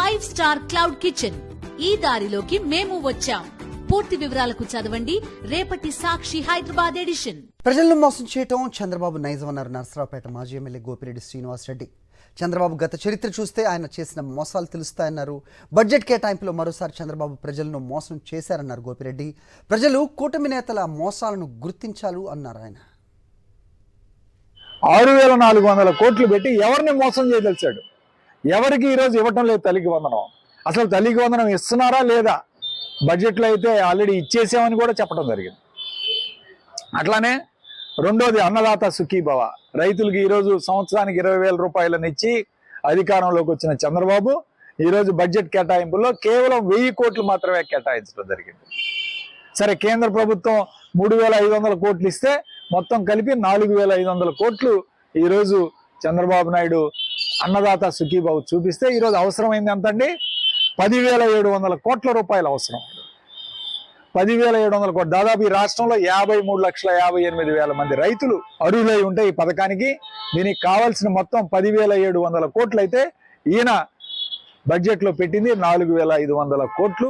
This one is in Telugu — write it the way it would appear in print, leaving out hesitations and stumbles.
5 స్టార్ క్లౌడ్ కిచెన్. ఈ దారిలోకి మేము వచ్చాం. పూర్తి వివరాలకు చదవండి రేపటి సాక్షి హైదరాబాద్ ఎడిషన్. ప్రజలను మోసం చేయటం చంద్రబాబు నైజం అన్నారు నర్సరావుపేట మాజీ ఎమ్మెల్యే గోపిరెడ్డి శ్రీనివాసరెడ్డి. చంద్రబాబు గత చరిత్ర చూస్తే ఆయన చేసిన మోసాలు తెలుస్తాయన్నారు. బడ్జెట్ కేటాయింపులో మరోసారి చంద్రబాబు ప్రజలను మోసం చేశారన్నారు గోపిరెడ్డి. ప్రజలు కూటమి నేతల మోసాలను గుర్తించాలి అన్నారు ఆయన. 6,400 కోట్లు పెట్టి ఎవరిని మోసం చేయదలిచాడు? ఎవరికి ఈరోజు ఇవ్వటం లేదు తల్లికి వందనం. అసలు తల్లికి వందనం ఇస్తున్నారా లేదా? బడ్జెట్లో అయితే ఆల్రెడీ ఇచ్చేసామని కూడా చెప్పడం జరిగింది. అట్లానే రెండోది అన్నదాత సుఖీభవ. రైతులకి ఈరోజు సంవత్సరానికి 20,000 రూపాయలను ఇచ్చి అధికారంలోకి వచ్చిన చంద్రబాబు ఈరోజు బడ్జెట్ కేటాయింపుల్లో కేవలం 1000 కోట్లు మాత్రమే కేటాయించడం జరిగింది. సరే, కేంద్ర ప్రభుత్వం 3,500 కోట్లు ఇస్తే మొత్తం కలిపి 4,500 కోట్లు ఈరోజు చంద్రబాబు నాయుడు అన్నదాత సుఖీభవ చూపిస్తే ఈరోజు అవసరమైంది ఎంతండి? 10,700 కోట్ల రూపాయలు అవసరం. 10,700 కోట్లు, దాదాపు ఈ రాష్ట్రంలో 53,58,000 మంది రైతులు అర్హులై ఉంటే ఈ పథకానికి. దీనికి కావాల్సిన మొత్తం 10,700 కోట్లు అయితే ఈయన బడ్జెట్లో పెట్టింది 4,500 కోట్లు.